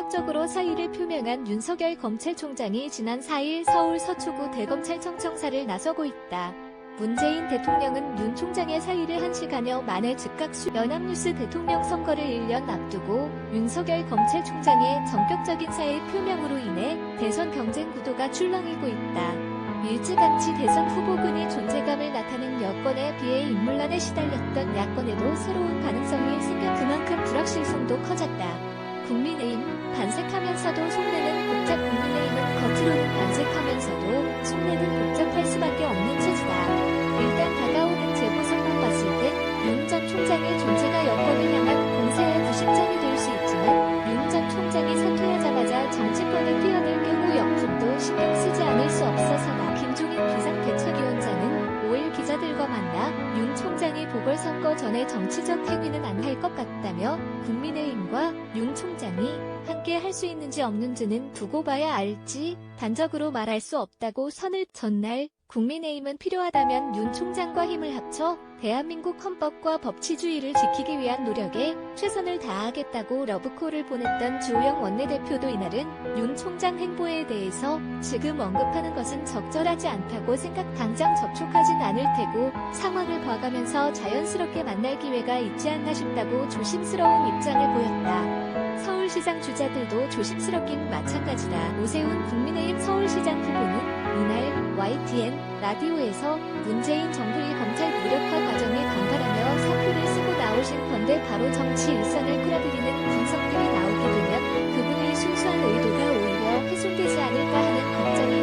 전격적으로 사의를 표명한 윤석열 검찰총장이 지난 4일 서울 서초구 대검찰청 청사를 나서고 있다. 문재인 대통령은 윤 총장의 사의를 1시간여 만에 즉각 연합뉴스 대통령 선거를 1년 앞두고 윤석열 검찰총장의 전격적인 사의 표명으로 인해 대선 경쟁 구도가 출렁이고 있다. 일찌감치 대선 후보군이 존재감을 나타낸 여권에 비해 인물난에 시달렸던 야권에도 새로운 가능성이 생겨 그만큼 불확실성도 커졌다. 국민의힘 반색하면서도 속내는 복잡 국민의힘은 겉으로는 반색하면서도 속내는 복잡할 수밖에 없는 체제다. 일단 다가오는 재보선만 봤을 때 윤 전 총장의 존재가 여권을 향한 공세의 구심점이 될 수 있지만 윤 전 총장이 사퇴하자마자 정치권에 뛰어들 경우 역풍도 신경 쓰지 않을 수 없어서다. 김종인 비상대책위원장은 5일 기자들과 만나 윤 총장이 보궐선거 전에 정치적 행위는 안 할 것 같다며 국민의힘과 윤 총장이 함께 할 수 있는지 없는지는 두고 봐야 알지 단적으로 말할 수 없다고 선을 전날 국민의힘은 필요하다면 윤 총장과 힘을 합쳐 대한민국 헌법과 법치주의를 지키기 위한 노력에 최선을 다하겠다고 러브콜을 보냈던 주호영 원내대표도 이날은 윤 총장 행보에 대해서 지금 언급하는 것은 적절하지 않다고 생각 당장 접촉하진 않을 테고 상황을 봐가면서 자연스럽게 만날 기회가 있지 않나 싶다고 조심스러운 입장을 보였다. 서울시장 주자들도 조심스럽긴 마찬가지다. 오세훈 국민의힘 서울시장 후보는 이날 YTN 라디오에서 문재인 정부의 검찰 무력화 과정에 반발하며 사표를 쓰고 나오신 건데 바로 정치 일선을 끌어들이는 분석들이 나오게 되면 그분의 순수한 의도가 오히려 훼손되지 않을까 하는 걱정이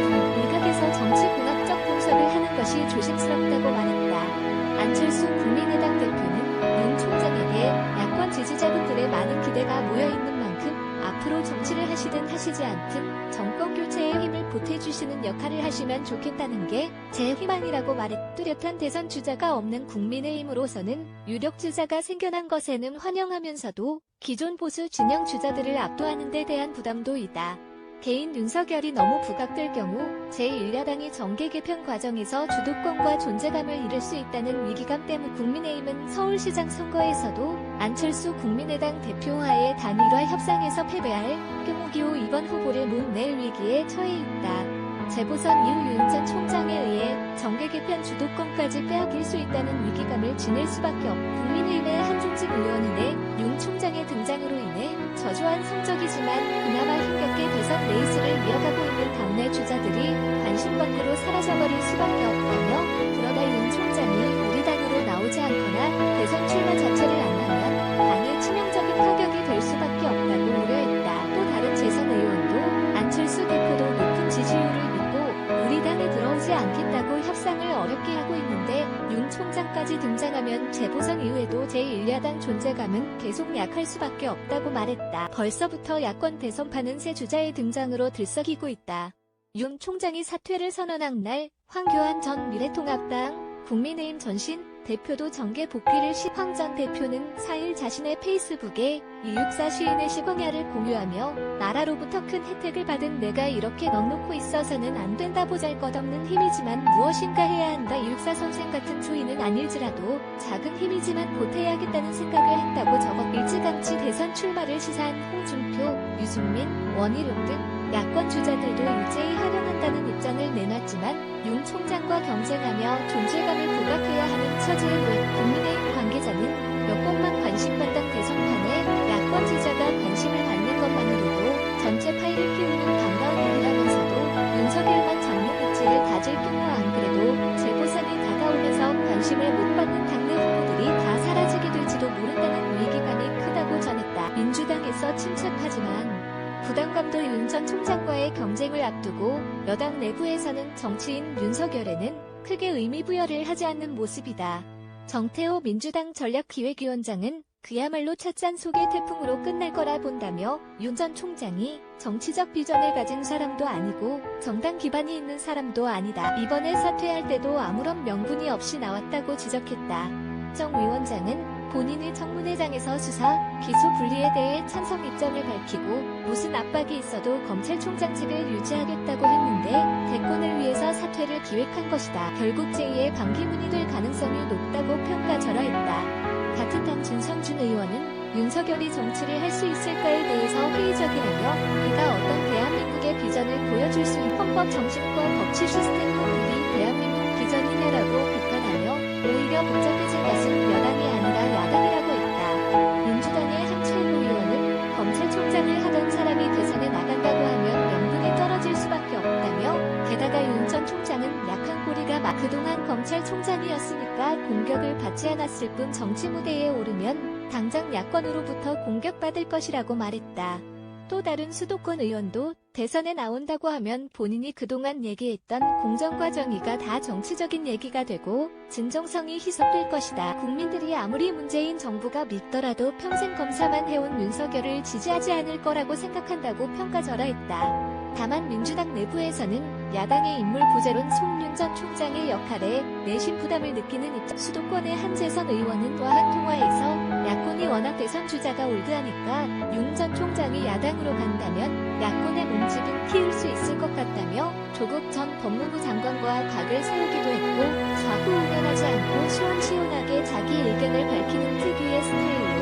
일각에서 정치공학적 분석을 하는 것이 조심스럽다고 말했다. 안철수 국민의당 대표는 윤 총장에게 야권 지지자분들의 많은 기대가 모여있는 만큼 앞으로 정치를 하시든 하시지 않든 정권 교체에 힘을 보태주시는 역할을 하시면 좋겠다는 게 제 희망이라고 말했다. 뚜렷한 대선 주자가 없는 국민의힘으로서는 유력 주자가 생겨난 것에는 환영하면서도 기존 보수 진영 주자들을 압도하는 데 대한 부담도 있다. 개인 윤석열이 너무 부각될 경우 제1야당이 정계 개편 과정에서 주도권과 존재감을 잃을 수 있다는 위기감 때문 국민의힘은 서울시장 선거에서도 안철수 국민의당 대표와의 단일화 협상에서 패배할 경우 기호 2번 후보를 못 낼 위기에 처해 있다. 재보선 이후 윤 전 총장에 의해 정계 개편 주도권까지 빼앗길 수 있다는 위기감을 지닐 수밖에 없고 국민의힘의 한중직 의원인의 윤 총장의 등장으로 인해 저조한 성적이지만 그나마 힘겹게 대선 레이스를 이어가고 있는 당내 주자들이 관심 밖으로 사라져버릴 수밖에 없다며 그러다 윤 총장이 우리 당으로 나오지 않거나 대선 출마 자체를 안 하면 당에 치명적인 타격이 될 수밖에 없다고 우려했다. 또 다른 재선 의원도 안철수 대표도 높은 지지율을 믿고 우리 당에 들어오지 않겠다고 협상을 어렵게 하고 있는데 윤 총장까지 등장하면 재보선 이후에도 제1야당 존재감은 계속 약할 수밖에 없다고 말했다. 벌써부터 야권 대선판은 새 주자의 등장으로 들썩이고 있다. 윤 총장이 사퇴를 선언한 날 황교안 전 미래통합당 국민의힘 전신 대표도 정계 복귀를 황 전 대표는 4일 자신의 페이스북에 264 시인의 시광야를 공유하며 나라로부터 큰 혜택을 받은 내가 이렇게 넉놓고 있어서는 안 된다 보잘것없는 힘이지만 무엇인가 해야 한다 264 선생 같은 주인은 아닐지라도 작은 힘이지만 보태야겠다는 생각을 했다고 적었 일찌감치 대선 출마를 시사한 홍준표, 유승민, 원희룡 등 야권 주자들도 일제히 활용한다는 입장을 내놨지만 윤 총장과 경쟁하며 존재감을 부각해야 하는 처지에 놓인 국민의힘 관계자는 여권만 관심받던 대선판에 야권 주자가 관심을 받는 것만으로도 전체 파일을 키우는 반가운 일이라면서도 윤석열만 장룡 입지를 다질 경우 안 그래도 재보선이 다가오면서 관심을 못 받는 당내 후보들이 다 사라지게 될지도 모른다는 위기감이 크다고 전했다. 민주당에서 침착하지만 부담감도 윤 전 총장과의 경쟁을 앞두고 여당 내부에서는 정치인 윤석열에는 크게 의미부여를 하지 않는 모습이다. 정태호 민주당 전략기획위원장은 그야말로 찻잔 속의 태풍으로 끝날 거라 본다며 윤 전 총장이 정치적 비전을 가진 사람도 아니고 정당 기반이 있는 사람도 아니다. 이번에 사퇴할 때도 아무런 명분이 없이 나왔다고 지적했다. 정 위원장은 본인이 청문회장에서 수사, 기소 분리에 대해 찬성 입장을 밝히고 무슨 압박이 있어도 검찰총장직을 유지하겠다고 했는데 대권을 위해서 사퇴를 기획한 것이다. 결국 제2의 반기문이 될 가능성이 높다고 평가절하했다. 같은 당 진성준 의원은 윤석열이 정치를 할 수 있을까에 대해서 회의적이라며 헌법 정신과 법치 시스템 확립이 대한민국 비전이냐라고 비판하며 오히려 복잡해진 것은 여당이 아니라 야당이라고 했다. 민주당의 한 최고위원은 검찰총장을 하던 사람이 대선에 나간다고 하면 명분이 떨어질 수밖에 없다며 게다가 윤 전 총장은 약한 꼬리가 그동안 검찰총장이었으니까 공격을 받지 않았을 뿐 정치 무대에 오르면 당장 야권으로부터 공격받을 것이라고 말했다. 또 다른 수도권 의원도 대선에 나온다고 하면 본인이 그동안 얘기했던 공정과 정의가 다 정치적인 얘기가 되고 진정성이 희석될 것이다. 국민들이 아무리 문재인 정부가 믿더라도 평생 검사만 해온 윤석열을 지지하지 않을 거라고 생각한다고 평가절하했다. 다만 민주당 내부에서는 야당의 인물 부재론 송윤 전 총장의 역할에 내심 부담을 느끼는 입장. 수도권의 한재선 의원은 또한 통화에서 야권이 워낙 대선 주자가 올드하니까 윤 전 총장이 야당으로 간다면 야권의 몸집은 키울 수 있을 것 같다며 조국 전 법무부 장관과 각을 세우기도 했고 좌우우면하지 않고 시원시원하게 자기 의견을 밝히는 특유의 스타일.